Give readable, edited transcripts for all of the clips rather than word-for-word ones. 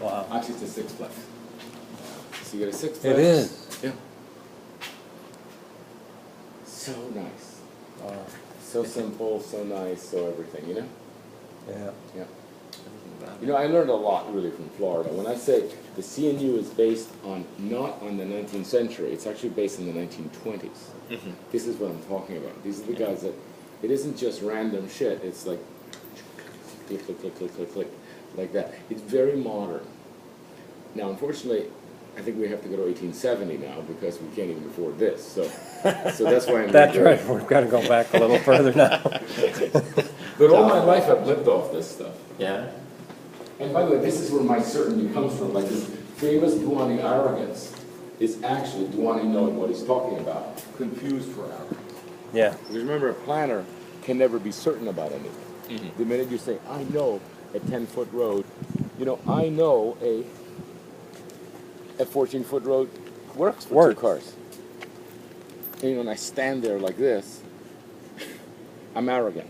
Wow. Actually, it's a sixplex. So you get a sixplex. It is. Yeah. So nice. Wow. So simple, so nice, so everything, you know? Yeah. Yeah. You know, I learned a lot really from Florida. When I say the CNU is based on, not on the 19th century, it's actually based in the 1920s. Mm-hmm. This is what I'm talking about. These are the guys that, it isn't just random shit, it's like, click, click, click, click, click, click, like that. It's very modern. Now, unfortunately, I think we have to go to 1870 now because we can't even afford this. So that's why I'm That's right. We've got to go back a little further now. But all my life I've lived off this stuff. Yeah. And by the way, this is where my certainty comes from. Like this famous Duany arrogance is actually Duany knowing what he's talking about, confused for arrogance. Yeah. Because remember, a planner can never be certain about anything. Mm-hmm. The minute you say, I know a 10-foot road, you know, I know a 14-foot road works for two cars. And, you know, when I stand there like this, I'm arrogant.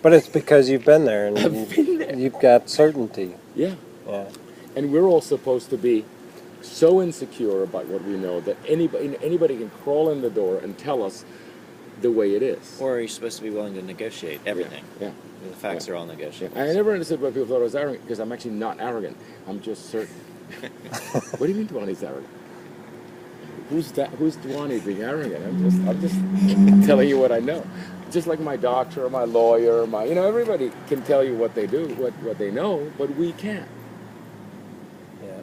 But it's because you've been there and I've been there. you've got certainty. Yeah. Yeah. And we're all supposed to be so insecure about what we know that anybody can crawl in the door and tell us the way it is. Or are you supposed to be willing to negotiate everything? Yeah. The facts are all negotiable. I never understood why people thought I was arrogant, because I'm actually not arrogant. I'm just certain. What do you mean Duany's arrogant? Who's Duany being arrogant? I'm just telling you what I know. Just like my doctor or my lawyer, everybody can tell you what they do, what they know, but we can't. Yeah.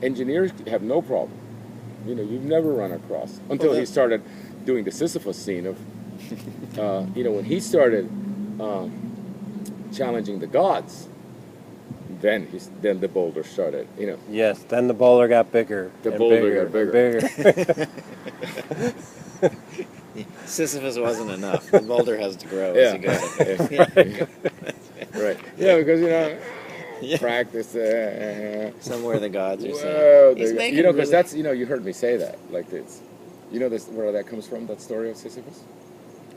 Engineers have no problem. You know, you've never run across until he started doing the Sisyphus scene of, when he started challenging the gods. Then the boulder started. You know. Yes. Then the boulder got bigger. The and boulder bigger got bigger. Sisyphus wasn't enough. The boulder has to grow Yeah. as you go. Right. Yeah, because Yeah. practice. Somewhere the gods are Whoa, saying. He's making because really- that's you heard me say that like this. You know this where that comes from? That story of Sisyphus.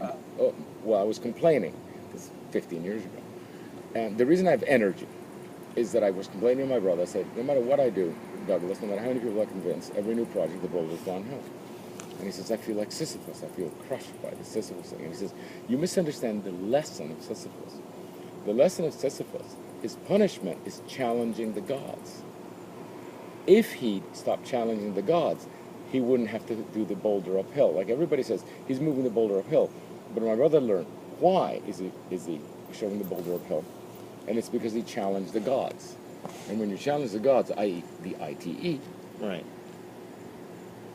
I was complaining. This 15 years ago, and the reason I have energy is that I was complaining to my brother. I said, no matter what I do, Douglas, no matter how many people I convince, every new project the boulder's downhill. And he says, I feel like Sisyphus. I feel crushed by the Sisyphus thing. And he says, you misunderstand the lesson of Sisyphus. The lesson of Sisyphus is punishment is challenging the gods. If he stopped challenging the gods, he wouldn't have to do the boulder uphill. Like everybody says, he's moving the boulder uphill. But my brother learned, why is he shoving the boulder uphill? And it's because he challenged the gods. And when you challenge the gods, i.e. the ITE, Right.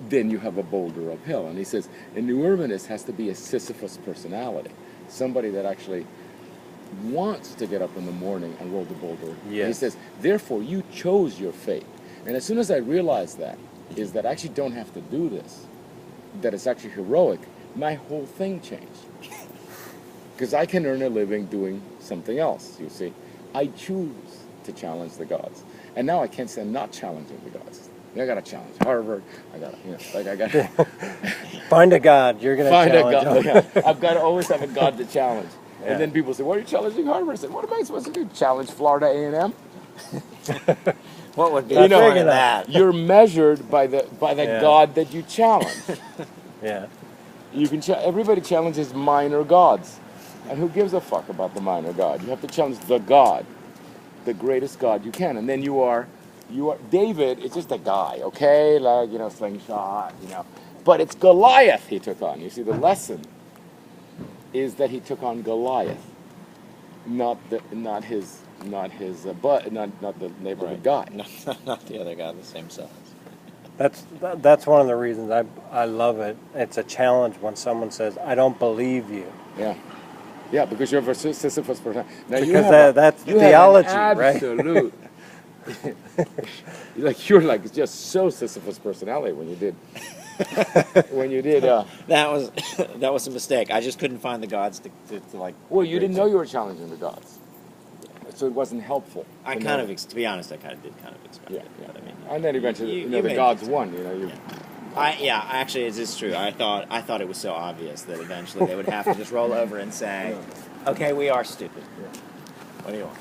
then you have a boulder uphill. And he says, a new urbanist has to be a Sisyphus personality. Somebody that actually wants to get up in the morning and roll the boulder. Yes. He says, therefore, you chose your fate. And as soon as I realized that, is that I actually don't have to do this, that it's actually heroic, my whole thing changed. Because I can earn a living doing something else, you see. I choose to challenge the gods. And now I can't say I'm not challenging the gods. I gotta challenge Harvard. I gotta Find a god. You're gonna find a challenge god. him. Yeah. I've got to always have a god to challenge. Yeah. And then people say, "Why are you challenging Harvard?" I said, "What am I supposed to do? Challenge Florida A&M?" What would be You know, fun in that? You're measured by the Yeah. god that you challenge. Yeah. You can everybody challenges minor gods, and who gives a fuck about the minor god? You have to challenge the god, the greatest god you can, and then you are David. It's just a guy, okay, like slingshot, but it's Goliath he took on. You see, the lesson is that he took on Goliath, not the neighborhood guy. Not the other guy the same size. That's one of the reasons I love it. It's a challenge when someone says, "I don't believe you." Yeah, because you're a Sisyphus person. Now Because that's theology, right? Absolute. You're just so Sisyphus personality when you did. That was a mistake. I just couldn't find the gods to like. Well, you didn't know you were challenging the gods, so it wasn't helpful. To be honest, I kind of did expect Yeah, it. yeah. But I mean, And then eventually, you the made gods it. won. Actually, it is true. I thought it was so obvious that eventually they would have to just roll over and say, "Okay, we are stupid. Yeah. What do you want?"